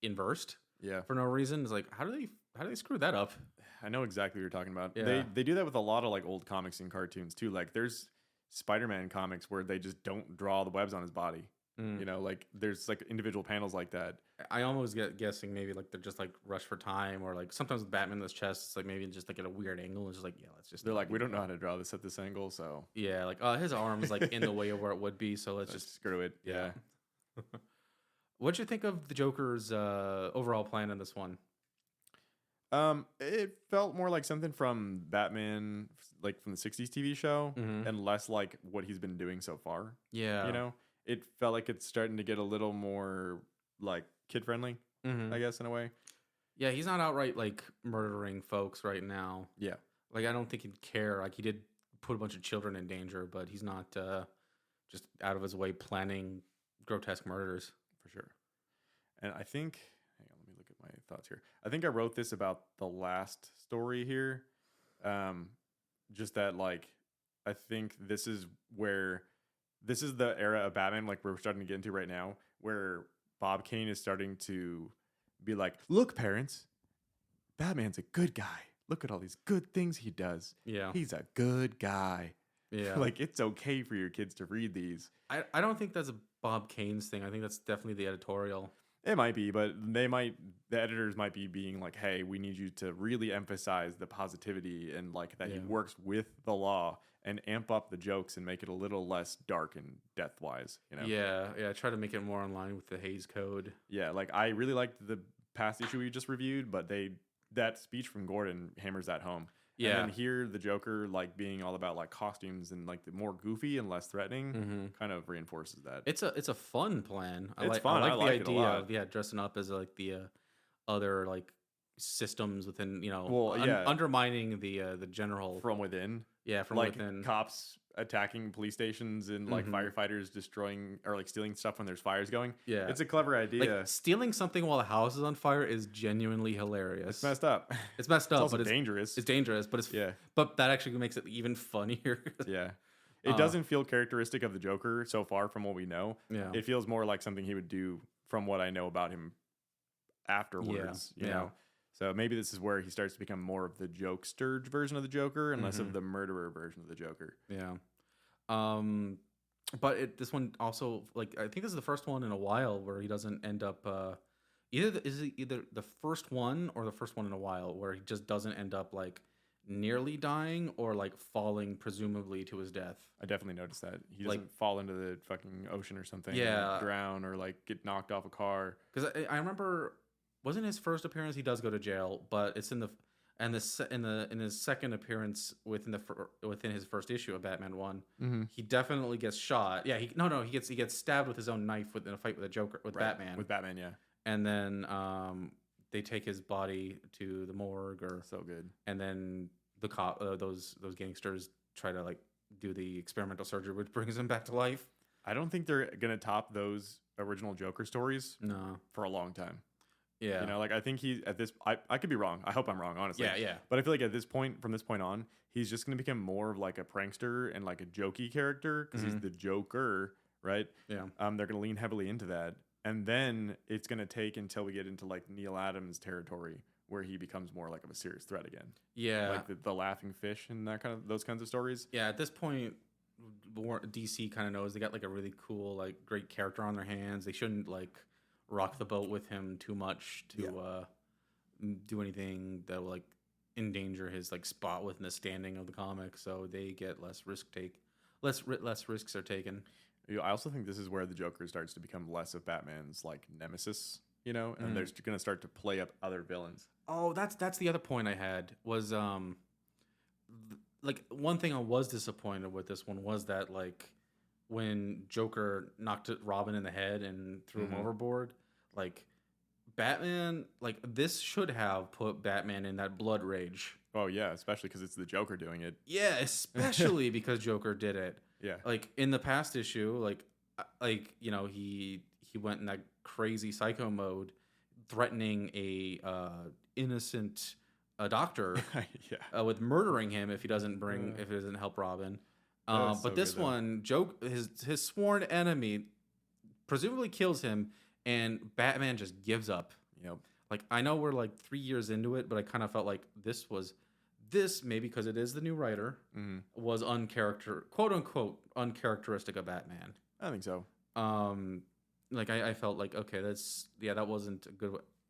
inversed. Yeah, for no reason. It's like how do they screw that up? I know exactly what you're talking about. Yeah. They do that with a lot of like old comics and cartoons too. Like there's Spider-Man comics where they just don't draw the webs on his body. You know, like there's like individual panels like that. I almost get guessing maybe like they're just like rushed for time, or like sometimes with Batman's chest, it's like maybe just like at a weird angle. It's just like let's just. They're like, we don't know how to draw this at this angle, so yeah, like his arm is like in the way of where it would be, so let's just screw it. Yeah. What'd you think of the Joker's overall plan in this one? It felt more like something from Batman, like from the '60s TV show, and less like what he's been doing so far. Yeah, you know, it felt like it's starting to get a little more like kid friendly, I guess, in a way. Yeah, he's not outright like murdering folks right now. Yeah, like I don't think he'd care. Like he did put a bunch of children in danger, but he's not just out of his way planning grotesque murders for sure. And I think. My thoughts here. I think I wrote this about the last story here. Just that, like, I think this is the era of Batman, like we're starting to get into right now, where Bob Kane is starting to be like, look, parents, Batman's a good guy. Look at all these good things he does. Yeah. He's a good guy. Yeah. Like, it's okay for your kids to read these. I don't think that's a Bob Kane's thing. I think that's definitely the editorial. It might be, but the editors might be being like, hey, we need you to really emphasize the positivity and like that he works with the law and amp up the jokes and make it a little less dark and death-wise, you know? Yeah. Try to make it more in line with the Hays Code. Yeah, like I really liked the past issue we just reviewed, but that speech from Gordon hammers that home. Yeah. And then here the Joker like being all about like costumes and like the more goofy and less threatening kind of reinforces that. It's a fun plan. It's fun. I like the idea of dressing up as like the other like systems within, you know, undermining the general from within. Yeah, from like within. Cops attacking police stations and like firefighters destroying or like stealing stuff when there's fires going. Yeah, it's a clever idea. Like stealing something while the house is on fire is genuinely hilarious. It's messed up. It's messed up, also but dangerous. It's dangerous, but but that actually makes it even funnier. Yeah, it doesn't feel characteristic of the Joker so far from what we know. Yeah, it feels more like something he would do from what I know about him afterwards. You know. So maybe this is where he starts to become more of the jokester version of the Joker and less of the murderer version of the Joker. Yeah. But this one also, like, I think this is the first one in a while where he doesn't end up either the first one or the first one in a while where he just doesn't end up like nearly dying or like falling presumably to his death. I definitely noticed that he doesn't fall into the fucking ocean or something, or drown or like get knocked off a car. Because I remember, wasn't his first appearance he does go to jail, but it's in his second appearance within his first issue of Batman 1, he definitely gets shot. Yeah, he gets stabbed with his own knife in a fight with Batman. With Batman, yeah. And then they take his body to the morgue, so good. And then the cop, those gangsters try to like do the experimental surgery, which brings him back to life. I don't think they're gonna top those original Joker stories. No, for a long time. Yeah, you know, like I think he at this. I could be wrong. I hope I'm wrong, honestly. Yeah. But I feel like from this point on, he's just gonna become more of like a prankster and like a jokey character because he's the Joker, right? Yeah. They're gonna lean heavily into that, and then it's gonna take until we get into like Neil Adams territory where he becomes more like of a serious threat again. Yeah, like the laughing fish and those kinds of stories. Yeah, at this point, DC kind of knows they got like a really cool, like great character on their hands. They shouldn't like rock the boat with him too much to do anything that will like endanger his like spot within the standing of the comic. So they get less risks are taken. I also think this is where the Joker starts to become less of Batman's like nemesis, and they're going to start to play up other villains. Oh, that's the other point I had was like one thing I was disappointed with this one was that like when Joker knocked Robin in the head and threw him overboard, like Batman, like this should have put Batman in that blood rage. Oh yeah, especially because it's the Joker doing it. Yeah, especially because Joker did it. Yeah, like in the past issue, like he went in that crazy psycho mode, threatening a innocent doctor with murdering him if he doesn't help Robin. But this one, his sworn enemy, presumably kills him, and Batman just gives up. Yep. Like I know we're like 3 years into it, but I kind of felt like this maybe because it is the new writer was quote unquote uncharacteristic of Batman. I think so. Like I felt like okay, that wasn't a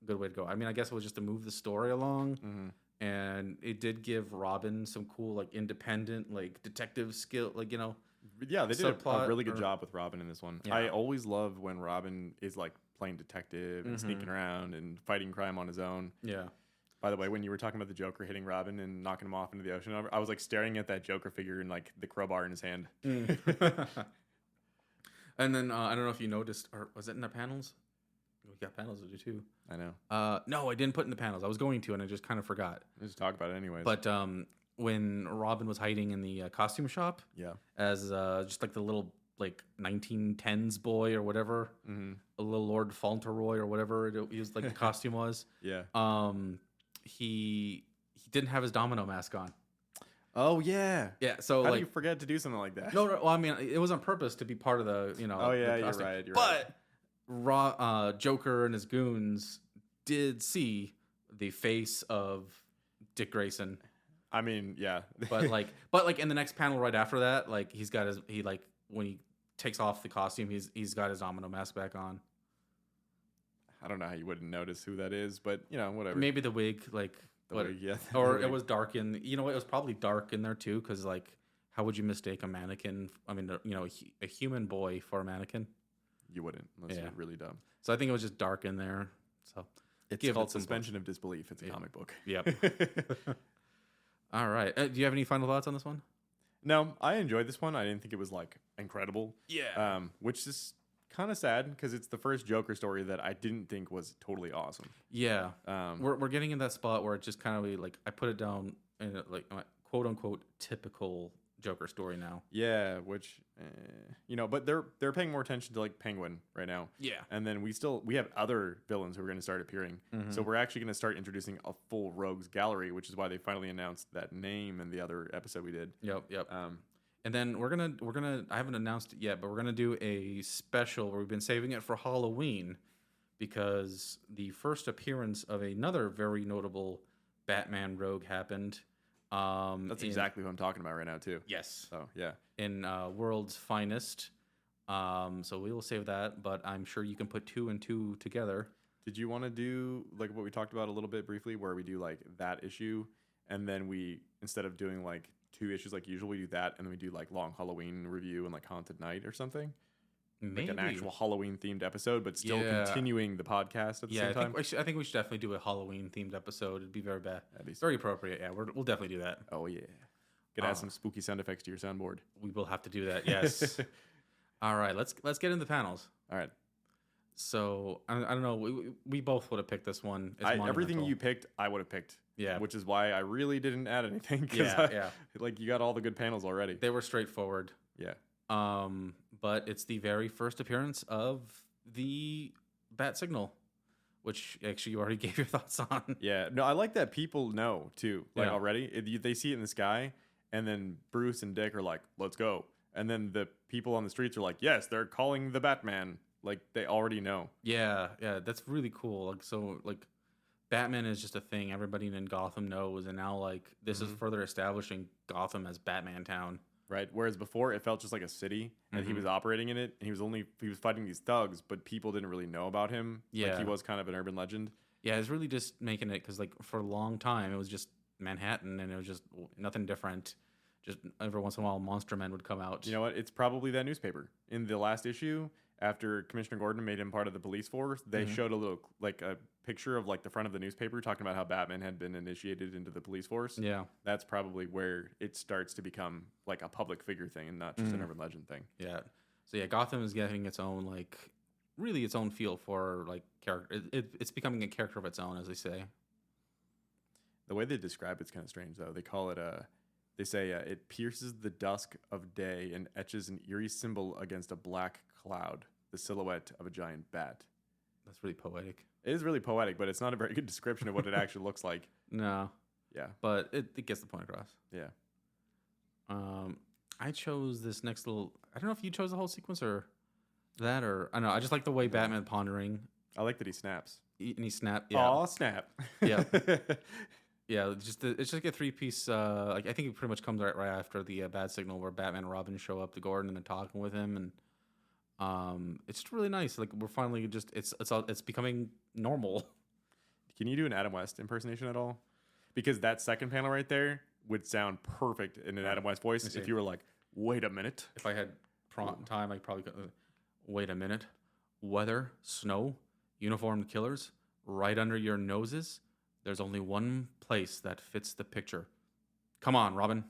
good way to go. I mean, I guess it was just to move the story along, and it did give Robin some cool like independent like detective skill, like Yeah, they did a really good job with Robin in this one. Yeah. I always love when Robin is like playing detective and sneaking around and fighting crime on his own. Yeah. By the way, when you were talking about the Joker hitting Robin and knocking him off into the ocean, I was like staring at that Joker figure and like the crowbar in his hand. And then I don't know if you noticed, or was it in the panels? We got panels to do too. I know. No, I didn't put in the panels. I was going to, and I just kind of forgot. Let's talk about it anyways. But when Robin was hiding in the costume shop, as just like the little like 1910s boy or whatever, a little Lord Fauntleroy or whatever he was like the costume was. Yeah. He didn't have his domino mask on. Oh yeah. Yeah. So how like, do you forget to do something like that? No. Well, I mean, it was on purpose to be part of the Oh yeah, the costume. you're right. But Joker and his goons did see the face of Dick Grayson. I mean, yeah. but like in the next panel right after that, like when he takes off the costume, he's got his domino mask back on. I don't know how you wouldn't notice who that is, but whatever. Maybe the wig, like wig, yeah. Or it was dark in. It was probably dark in there too, because like, how would you mistake a mannequin? I mean, a human boy for a mannequin. You wouldn't, unless you're really dumb. So I think it was just dark in there. So it's called suspension of disbelief. It's a comic book. Yep. All right. Do you have any final thoughts on this one? No, I enjoyed this one. I didn't think it was like incredible. Yeah. Which is kind of sad because it's the first Joker story that I didn't think was totally awesome. Yeah. We're getting in that spot where it just kind of like I put it down in like quote unquote typical Joker story now. Yeah, which but they're paying more attention to like Penguin right now. Yeah. And then we have other villains who are going to start appearing. So we're actually going to start introducing a full rogues gallery, which is why they finally announced that name in the other episode we did. Yep. And then we're gonna I haven't announced it yet, but we're gonna do a special where we've been saving it for Halloween because the first appearance of another very notable Batman rogue happened. That's exactly what I'm talking about right now too. Yes. So yeah. In World's Finest. So we will save that, but I'm sure you can put 2 and 2 together. Did you want to do like what we talked about a little bit briefly, where we do like that issue, and then we instead of doing like 2 issues like usual, we do that, and then we do like long Halloween review and like Haunted Night or something? Maybe. Like an actual Halloween themed episode, but still continuing the podcast at the same time. I think we should definitely do a Halloween themed episode. It'd be very bad. Very appropriate. Yeah, we'll definitely do that. Oh yeah. Could add some spooky sound effects to your soundboard. We will have to do that. Yes. All right. Let's get into the panels. All right. So I don't know. We both would have picked this one. Everything you picked, I would have picked. Yeah. Which is why I really didn't add anything. Yeah. Like you got all the good panels already. They were straightforward. Yeah. But it's the very first appearance of the bat signal, which actually you already gave your thoughts on. Yeah. No, I like that people know too. Like already, they see it in the sky, and then Bruce and Dick are like, "Let's go," and then the people on the streets are like, "Yes, they're calling the Batman." Like they already know. Yeah. That's really cool. Like so, like Batman is just a thing everybody in Gotham knows, and now like this is further establishing Gotham as Batman Town. right? Whereas before, it felt just like a city, and he was operating in it, and he was fighting these thugs, but people didn't really know about him. Like, Yeah. he was kind of an urban legend. Yeah, it's really just making it because, like, for a long time, it was just Manhattan, and it was just nothing different. Just every once in a while, Monster Men would come out. You know what? It's probably that newspaper. In the last issue, after Commissioner Gordon made him part of the police force, they showed a little, like, a picture of, like, the front of the newspaper talking about how Batman had been initiated into the police force. Yeah. That's probably where it starts to become, like, a public figure thing and not just an urban legend thing. Yeah. So, yeah, Gotham is getting its own, like, really its own feel for, like, character. It's becoming a character of its own, as they say. The way they describe it's kind of strange, though. They call it they say it pierces the dusk of day and etches an eerie symbol against a black cloud, the silhouette of a giant bat. That's really poetic. It is really poetic, but it's not a very good description of what it actually looks like. No. Yeah. But it gets the point across. Yeah. I chose this next little. I don't know if you chose the whole sequence or that, or I don't know. I just like the way Batman pondering. I like that he snaps. And he snapped. Yeah. Aw, snap. Yeah. Yeah. It's just like a 3-piece. Like, I think it pretty much comes right after the bad signal where Batman and Robin show up to Gordon and they're talking with him, and it's just really nice. Like, we're finally just it's becoming normal. Can you do an Adam West impersonation at all? Because that second panel right there would sound perfect in an Adam West voice if you were like, wait a minute. If I had time, I probably could. Wait a minute. Weather, snow, uniformed killers, right under your noses. There's only one place that fits the picture. Come on, Robin.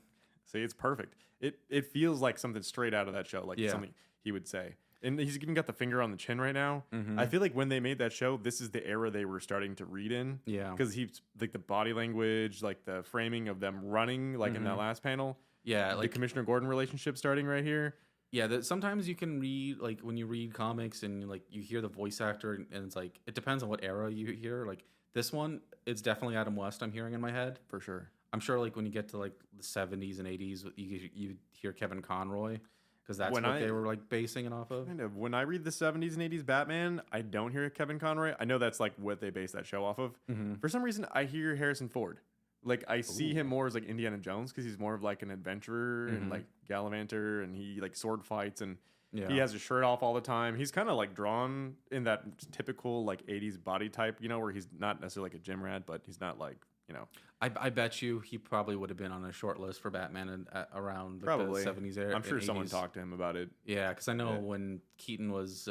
See, it's perfect. It feels like something straight out of that show, like something he would say. And he's even got the finger on the chin right now. I feel like when they made that show, this is the era they were starting to read in. Yeah. Because he's like the body language, like the framing of them running, like in that last panel. Yeah, like the Commissioner Gordon relationship starting right here. Yeah, that sometimes you can read, like, when you read comics and like you hear the voice actor and it's like it depends on what era you hear. Like this one, it's definitely Adam West I'm hearing in my head. For sure. I'm sure like when you get to like the 70s and 80s, you hear Kevin Conroy because that's what they were like basing it off of. Kind of. When I read the 70s and 80s Batman, I don't hear Kevin Conroy. I know that's like what they base that show off of. For some reason, I hear Harrison Ford. Like, I see him more as like Indiana Jones because he's more of like an adventurer and like gallivanter, and he like sword fights, and he has his shirt off all the time. He's kind of like drawn in that typical like 80s body type, you know, where he's not necessarily like a gym rat, but he's not like, you know. I bet you he probably would have been on a short list for Batman around like, probably the 70s era. I'm sure someone 80s. talked to him about it. Yeah, because I know when Keaton was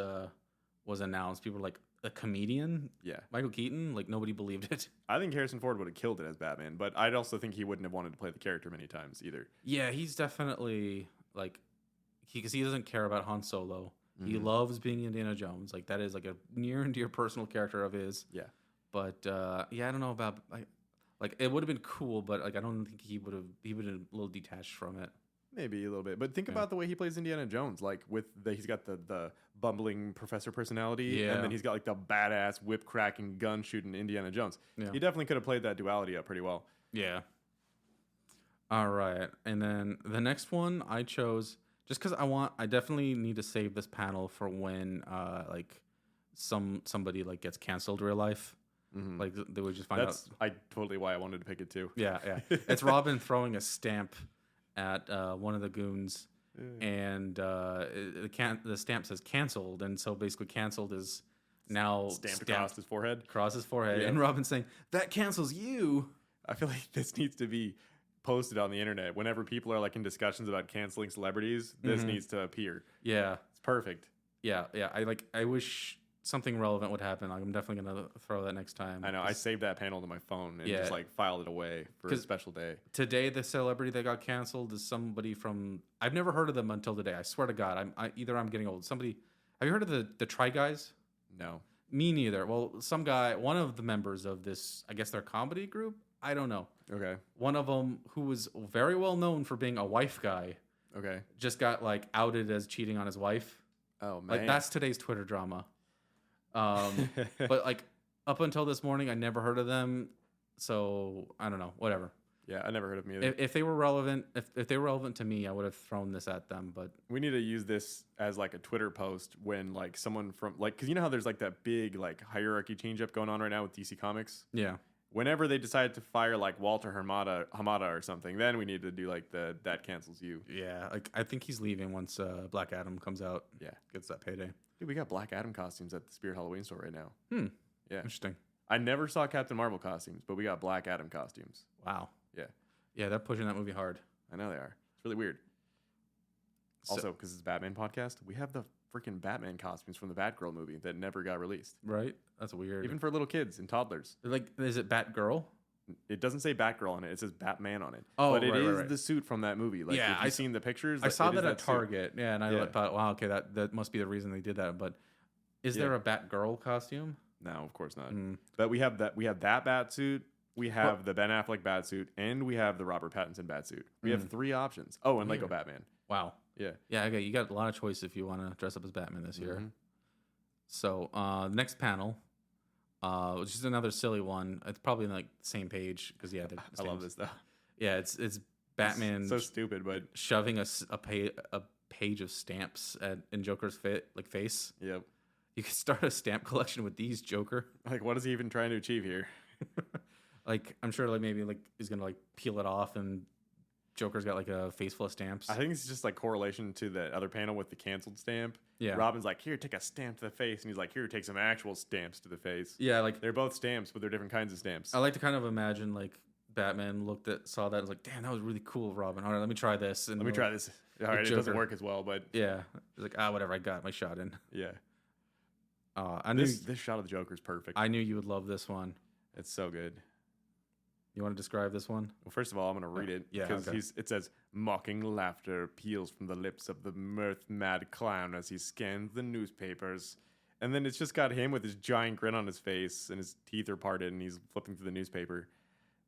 announced, people were like, a comedian? Yeah. Michael Keaton? Like, nobody believed it. I think Harrison Ford would have killed it as Batman, but I'd also think he wouldn't have wanted to play the character many times either. Yeah, he's definitely, like, because he doesn't care about Han Solo. He loves being Indiana Jones. Like, that is, like, a near and dear personal character of his. Yeah. But, yeah, I don't know about, like, it would have been cool, but, like, I don't think he would have been a little detached from it. Maybe a little bit, but think about the way he plays Indiana Jones. Like he's got the bumbling professor personality, and then he's got like the badass whip cracking gun shooting Indiana Jones. Yeah. He definitely could have played that duality up pretty well. Yeah. All right, and then the next one I chose just because I definitely need to save this panel for when like somebody like gets canceled real life. Like they would just find out. That's totally why I wanted to pick it too. Yeah. It's Robin throwing a stamp at one of the goons, and the stamp says canceled, and so basically canceled is now stamped across his forehead. Yeah. And Robin's saying that cancels you. I feel like this needs to be posted on the internet whenever people are like in discussions about canceling celebrities. This needs to appear. Yeah, it's perfect. Yeah. I wish something relevant would happen. I'm definitely gonna throw that next time. I know. I saved that panel to my phone and just like filed it away for a special day. Today, the celebrity that got canceled is somebody from. I've never heard of them until today. I swear to God. I'm getting old. Somebody. Have you heard of the Try Guys? No. Me neither. Well, some guy, one of the members of this, I guess their comedy group. I don't know. Okay. One of them who was very well known for being a wife guy. Okay. Just got like outed as cheating on his wife. Oh man. Like that's today's Twitter drama. But like up until this morning, I never heard of them. So I don't know. Whatever. Yeah, I never heard of them either. If they were relevant, if they were relevant to me, I would have thrown this at them. But we need to use this as like a Twitter post when like someone from like, because you know how there's like that big like hierarchy change up going on right now with DC Comics. Yeah. Whenever they decide to fire like Walter Hamada or something, then we need to do like that cancels you. Yeah, like I think he's leaving once Black Adam comes out. Yeah. Gets that payday. Dude, we got Black Adam costumes at the Spirit Halloween store right now. Yeah. Interesting. I never saw Captain Marvel costumes, but we got Black Adam costumes. Wow. Yeah. Yeah, they're pushing that movie hard. I know they are. It's really weird. Also, because it's a Batman podcast, we have the freaking Batman costumes from the Batgirl movie that never got released. Right? That's weird. Even for little kids and toddlers. Like, is it Batgirl? It doesn't say Batgirl on it. It says Batman on it. Oh, but it is right. the suit from that movie. Like, Yeah, if you've seen the pictures, I saw it is that at suit. Target. Yeah, and I Yeah. thought, wow, okay, that must be the reason they did that. But is there a Batgirl costume? No, of course not. Mm. But we have that bat suit. We have the Ben Affleck bat suit, and we have the Robert Pattinson bat suit. We have 3 options. Oh, and Lego Batman. Wow. Yeah. Yeah, okay, you got a lot of choice if you want to dress up as Batman this year. So, the next panel, which is another silly one. It's probably like the same page because I love this though. Yeah, it's Batman So stupid, but shoving a page of stamps in Joker's face. yep. You could start a stamp collection with these, Joker. Like, what is he even trying to achieve here? Like, I'm sure maybe he's gonna peel it off, and Joker's got like a face full of stamps. I think it's just like correlation to the other panel with the canceled stamp. Yeah. Robin's like, here, take a stamp to the face, and he's like, here, take some actual stamps to the face. Yeah, like They're both stamps, but they're different kinds of stamps. I like to kind of imagine like Batman saw that and was like, damn, that was really cool, Robin. All right, let me try this. And Let me try this. All right, it Joker. doesn't work as well, but Yeah, it's like whatever, I got my shot in. yeah. I knew This shot of the Joker is perfect. I knew you would love this one. It's so good. You want to describe this one? Well, first of all, I'm going to read it. Yeah, Because okay. it says, mocking laughter peals from the lips of the mirth-mad clown as he scans the newspapers. And then it's just got him with his giant grin on his face, and his teeth are parted, and he's flipping through the newspaper.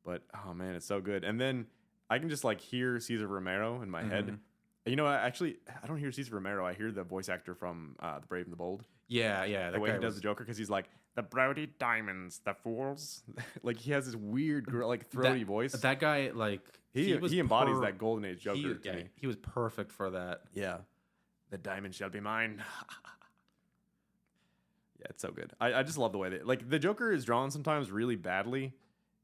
But, oh, man, it's so good. And then I can just, hear Cesar Romero in my head. You know, I don't hear Cesar Romero. I hear the voice actor from The Brave and the Bold. Yeah. The way he does the Joker, because he's like, the Brody Diamonds, the fools. Like, he has this weird, throaty voice. That guy, He embodies that golden age Joker to me. He was perfect for that. Yeah. The diamond shall be mine. Yeah, it's so good. I just love the way that, the Joker is drawn sometimes really badly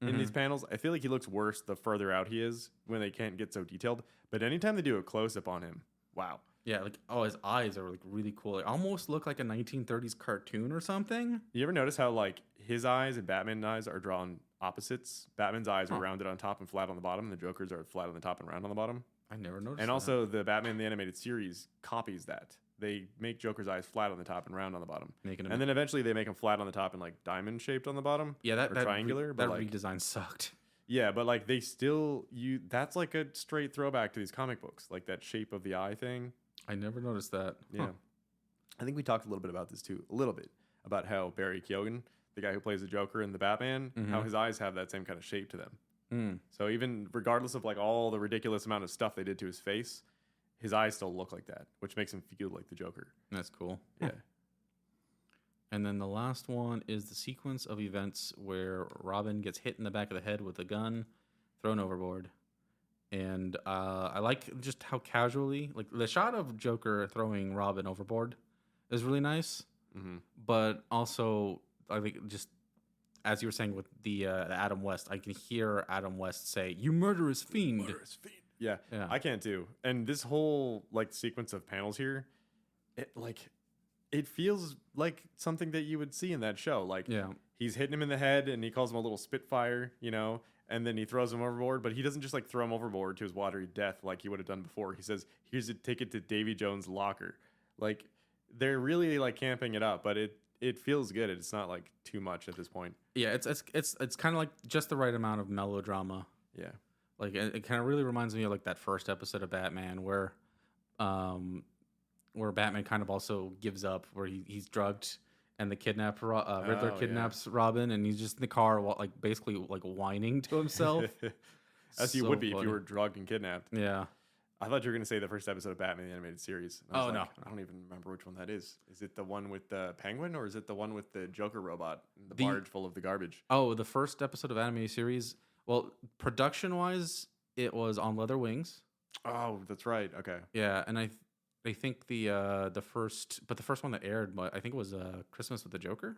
in these panels. I feel like he looks worse the further out he is when they can't get so detailed. But anytime they do a close up on him, wow. Yeah, his eyes are really cool. They almost look like a 1930s cartoon or something. You ever notice how his eyes and Batman's eyes are drawn opposites? Batman's eyes are rounded on top and flat on the bottom, and the Joker's are flat on the top and round on the bottom. I never noticed. And that. also, the Batman the Animated Series copies that. They make Joker's eyes flat on the top and round on the bottom. And then eventually they make them flat on the top and diamond shaped on the bottom. Yeah, that triangular. That redesign sucked. Yeah, but they still that's like a straight throwback to these comic books, like that shape of the eye thing. I never noticed that. Yeah. Huh. I think we talked a little bit about this too. A little bit about how Barry Keoghan, the guy who plays the Joker in the Batman, how his eyes have that same kind of shape to them. So even regardless of all the ridiculous amount of stuff they did to his face, his eyes still look like that, which makes him feel like the Joker. That's cool. Yeah. And then the last one is the sequence of events where Robin gets hit in the back of the head with a gun, thrown overboard. And I like just how casually, the shot of Joker throwing Robin overboard is really nice. But also, I think just as you were saying with the Adam West, I can hear Adam West say, "You murderous fiend." Murderous fiend. Yeah, I can too. And this whole sequence of panels here, it feels like something that you would see in that show. He's hitting him in the head, and he calls him a little Spitfire, and then he throws him overboard. But he doesn't just throw him overboard to his watery death like he would have done before. He says, "Here's a ticket to Davy Jones' locker." They're really camping it up, but it feels good. It's not too much at this point. Yeah, it's kind of just the right amount of melodrama. Yeah. It kind of really reminds me of that first episode of Batman where Batman kind of also gives up, where he's drugged and the Riddler kidnaps Robin, and he's just in the car basically whining to himself. As you would be if you were drugged and kidnapped. Yeah. I thought you were going to say the first episode of Batman the Animated Series. No. I don't even remember which one that is. Is it the one with the Penguin, or is it the one with the Joker robot, the barge full of the garbage? Oh, the first episode of animated series. Well, production-wise, it was on Leather Wings. Oh, that's right. Okay. Yeah, and I think the first one that aired, I think it was Christmas with the Joker.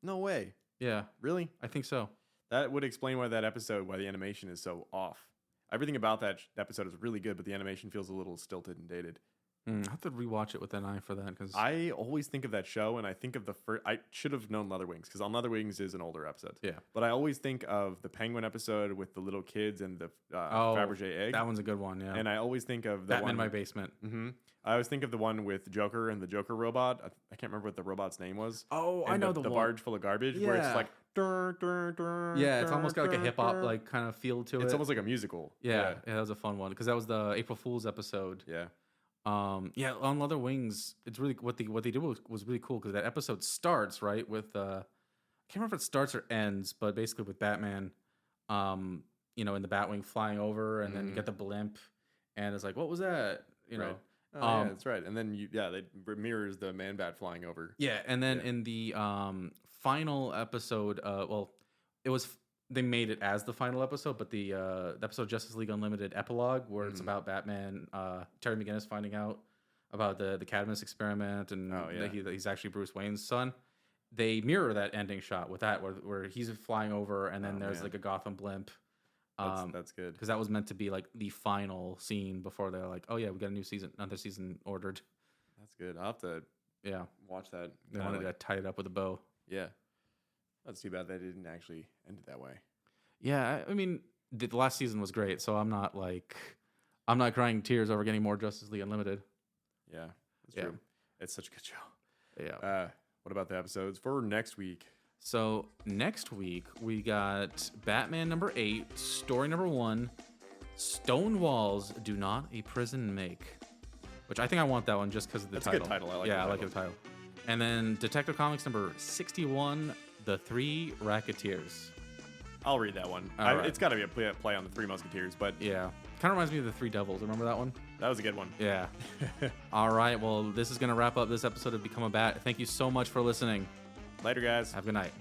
No way. Yeah, Really? I think so. That would explain why the animation is so off. Everything about that episode is really good, but the animation feels a little stilted and dated. I have to rewatch it with an eye for that because I always think of that show, and I think of the first. I should have known Leatherwings because on Leatherwings is an older episode. yeah. But I always think of the Penguin episode with the little kids and the Fabergé egg. That one's a good one. Yeah. And I always think of the Batman one in My Basement. Mm-hmm. I always think of the one with Joker and the Joker robot. I can't remember what the robot's name was. Oh, And I know the one. barge full of garbage where it's Yeah. like. Yeah, it's almost got like a hip hop like kind of feel to it. It's almost like a musical. Yeah, that was a fun one because that was the April Fool's episode. Yeah. Yeah, on Leather Wings, it's really what they did was really cool because that episode starts right with I can't remember if it starts or ends, but basically with Batman, in the Batwing flying over, and then you get the blimp, and it's like, what was that? Right. Oh, yeah, that's right. And then they mirrors the Man Bat flying over. Yeah, and then in the final episode, they made it as the final episode, but the episode Justice League Unlimited epilogue, where it's about Batman, Terry McGinnis finding out about the Cadmus experiment and that he's actually Bruce Wayne's son. They mirror that ending shot with that, where he's flying over, and then there's like a Gotham blimp. That's good because that was meant to be like the final scene before they're like, oh yeah, we got another season ordered. That's good. I'll have to watch that. They wanted to tie it up with a bow. Yeah. That's too bad they didn't actually end it that way. Yeah, I mean, the last season was great, so I'm not crying tears over getting more Justice League Unlimited. Yeah, that's true. It's such a good show. Yeah. What about the episodes for next week? So next week we got Batman number 8, story number 1, Stone Walls Do Not a Prison Make, which I think I want that one just because of the title. That's a good title. I like the title. And then Detective Comics number 61, The Three Racketeers. I'll read that one. Right. It's got to be a play on the Three Musketeers, but yeah, kind of reminds me of the Three Devils. Remember that one? That was a good one. Yeah. All right. Well, this is going to wrap up this episode of Become a Bat. Thank you so much for listening. Later, guys. Have a good night.